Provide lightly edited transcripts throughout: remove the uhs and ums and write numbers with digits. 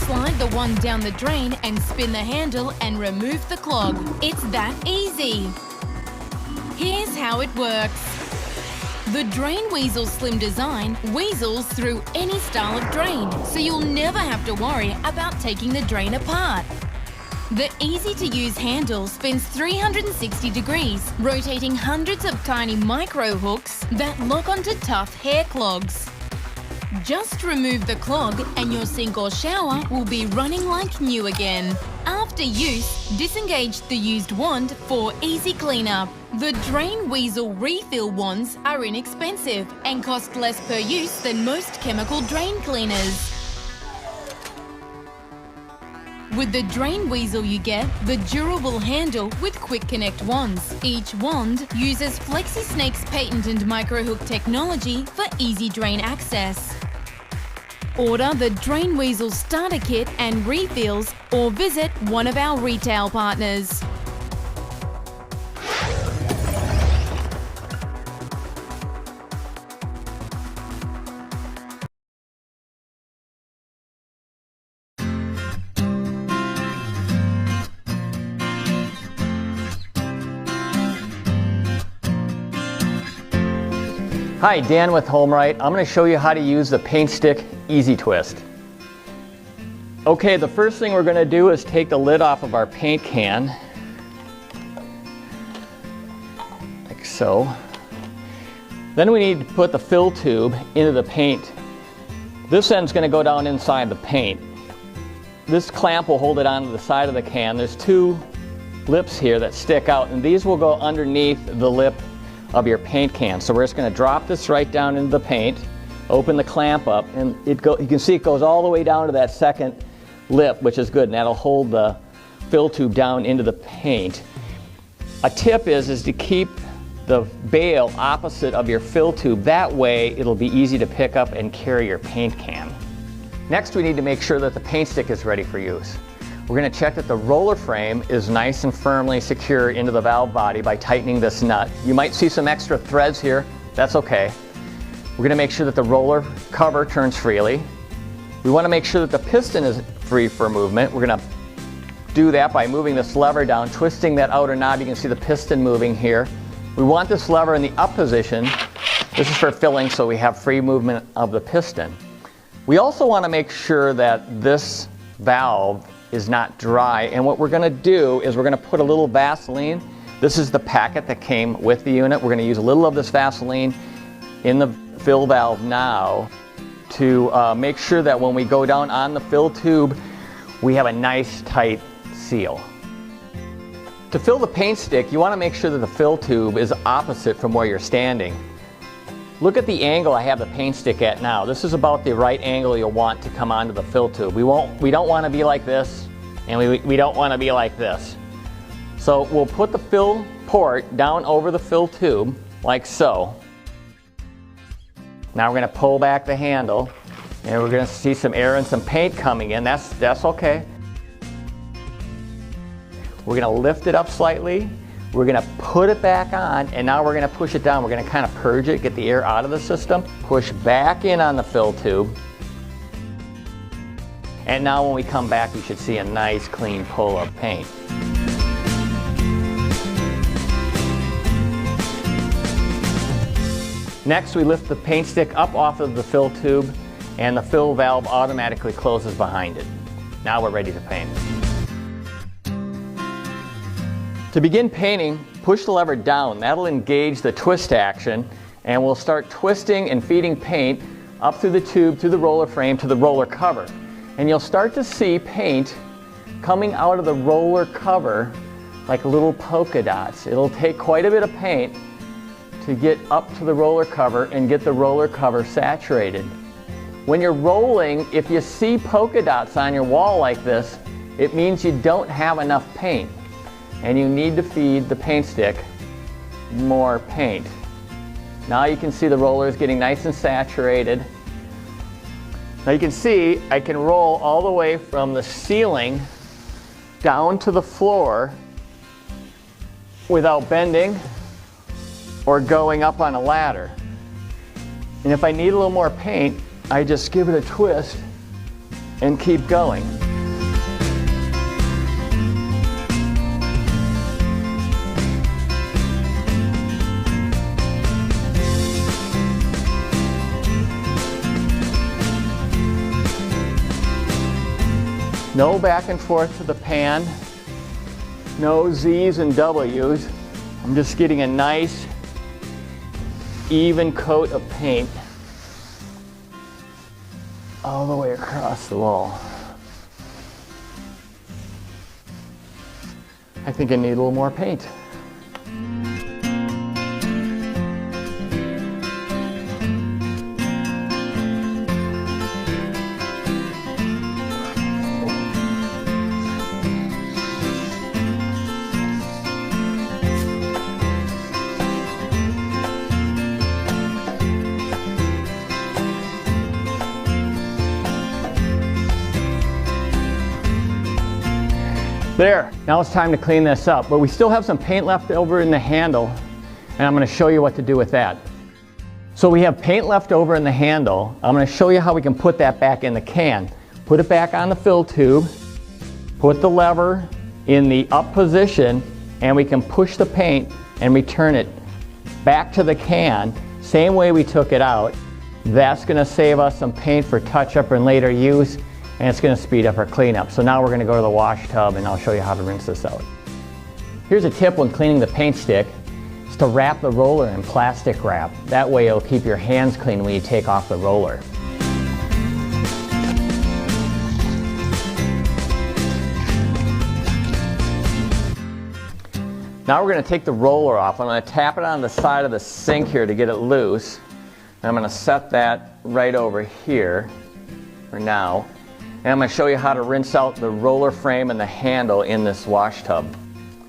slide the wand down the drain and spin the handle and remove the clog. It's that easy. Here's how it works. The Drain Weasel Slim design weasels through any style of drain, so you'll never have to worry about taking the drain apart. The easy-to-use handle spins 360 degrees, rotating hundreds of tiny micro hooks that lock onto tough hair clogs. Just remove the clog and your sink or shower will be running like new again. After use, disengage the used wand for easy cleanup. The Drain Weasel refill wands are inexpensive and cost less per use than most chemical drain cleaners. With the Drain Weasel you get the durable handle with quick connect wands. Each wand uses FlexiSnake's patented microhook technology for easy drain access. Order the Drain Weasel starter kit and refills or visit one of our retail partners. Hi, Dan with HomeRite. I'm going to show you how to use the Paint Stick Easy Twist. Okay, the first thing we're going to do is take the lid off of our paint can, like so. Then we need to put the fill tube into the paint. This end's going to go down inside the paint. This clamp will hold it onto the side of the can. There's two lips here that stick out, and these will go underneath the lip of your paint can. So we're just going to drop this right down into the paint, open the clamp up, and you can see it goes all the way down to that second lip, which is good, and that'll hold the fill tube down into the paint. A tip is to keep the bail opposite of your fill tube. That way it'll be easy to pick up and carry your paint can. Next, we need to make sure that the paint stick is ready for use. We're going to check that the roller frame is nice and firmly secure into the valve body by tightening this nut. You might see some extra threads here. That's okay. We're going to make sure that the roller cover turns freely. We want to make sure that the piston is free for movement. We're going to do that by moving this lever down, twisting that outer knob. You can see the piston moving here. We want this lever in the up position. This is for filling, so we have free movement of the piston. We also want to make sure that this valve is not dry, and what we're going to do is we're going to put a little Vaseline. This is the packet that came with the unit. We're going to use a little of this Vaseline in the fill valve now to make sure that when we go down on the fill tube, we have a nice tight seal. To fill the paint stick, you want to make sure that the fill tube is opposite from where you're standing. Look at the angle I have the paint stick at now. This is about the right angle you'll want to come onto the fill tube. We don't want to be like this, and we don't want to be like this. So we'll put the fill port down over the fill tube, like so. Now we're going to pull back the handle, and we're going to see some air and some paint coming in. That's okay. We're going to lift it up slightly. We're going to put it back on, and now we're going to push it down. We're going to kind of purge it, get the air out of the system, push back in on the fill tube. And now when we come back, you should see a nice clean pull of paint. Next, we lift the paint stick up off of the fill tube, and the fill valve automatically closes behind it. Now we're ready to paint. To begin painting, push the lever down. That'll engage the twist action, and we'll start twisting and feeding paint up through the tube, through the roller frame, to the roller cover. And you'll start to see paint coming out of the roller cover like little polka dots. It'll take quite a bit of paint to get up to the roller cover and get the roller cover saturated. When you're rolling, if you see polka dots on your wall like this, it means you don't have enough paint, and you need to feed the paint stick more paint. Now you can see the roller is getting nice and saturated. Now you can see I can roll all the way from the ceiling down to the floor without bending or going up on a ladder. And if I need a little more paint, I just give it a twist and keep going. No back and forth to the pan, no Z's and W's. I'm just getting a nice, even coat of paint all the way across the wall. I think I need a little more paint. There, now it's time to clean this up, but we still have some paint left over in the handle, and I'm going to show you what to do with that. So we have paint left over in the handle. I'm going to show you how we can put that back in the can. Put it back on the fill tube, put the lever in the up position, and we can push the paint and return it back to the can, same way we took it out. That's going to save us some paint for touch-up and later use, and it's going to speed up our cleanup. So now we're going to go to the wash tub and I'll show you how to rinse this out. Here's a tip when cleaning the paint stick, is to wrap the roller in plastic wrap. That way it'll keep your hands clean when you take off the roller. Now we're going to take the roller off. I'm going to tap it on the side of the sink here to get it loose. And I'm going to set that right over here for now. And I'm going to show you how to rinse out the roller frame and the handle in this wash tub.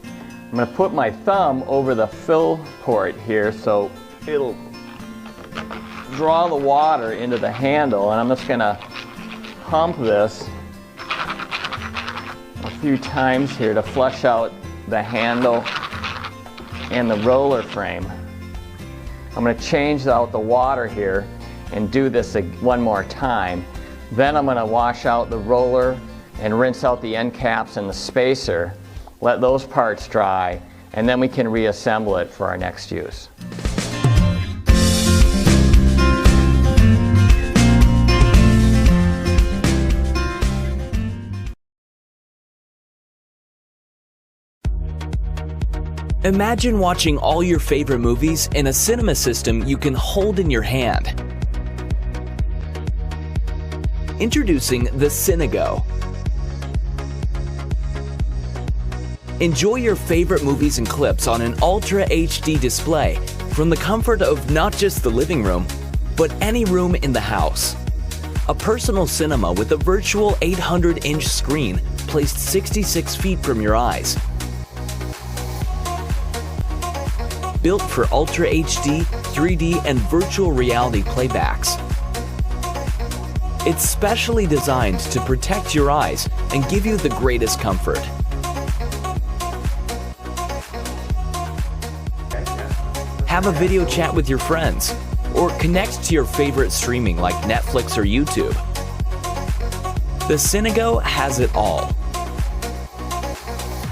I'm going to put my thumb over the fill port here so it'll draw the water into the handle, and I'm just going to pump this a few times here to flush out the handle and the roller frame. I'm going to change out the water here and do this one more time. Then I'm going to wash out the roller and rinse out the end caps and the spacer, let those parts dry, and then we can reassemble it for our next use. Imagine watching all your favorite movies in a cinema system you can hold in your hand. Introducing the Cinego. Enjoy your favorite movies and clips on an Ultra HD display from the comfort of not just the living room, but any room in the house. A personal cinema with a virtual 800-inch screen placed 66 feet from your eyes. Built for Ultra HD, 3D, and virtual reality playbacks. It's specially designed to protect your eyes and give you the greatest comfort. Have a video chat with your friends, or connect to your favorite streaming like Netflix or YouTube. The Cinego has it all.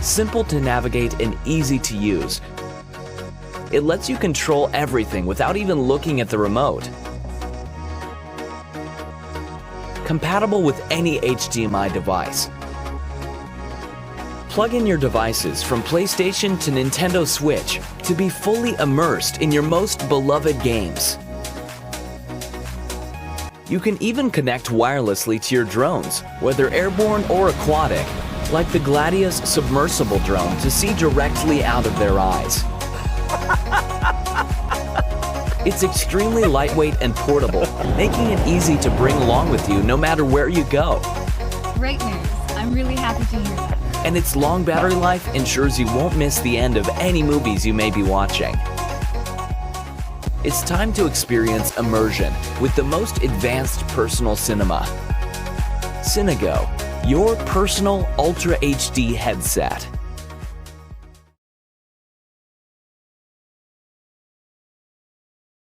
Simple to navigate and easy to use. It lets you control everything without even looking at the remote. Compatible with any HDMI device. Plug in your devices from PlayStation to Nintendo Switch to be fully immersed in your most beloved games. You can even connect wirelessly to your drones, whether airborne or aquatic, like the Gladius submersible drone, to see directly out of their eyes. It's extremely lightweight and portable, making it easy to bring along with you no matter where you go. Great news. I'm really happy to hear that. And its long battery life ensures you won't miss the end of any movies you may be watching. It's time to experience immersion with the most advanced personal cinema. Cinego, your personal Ultra HD headset.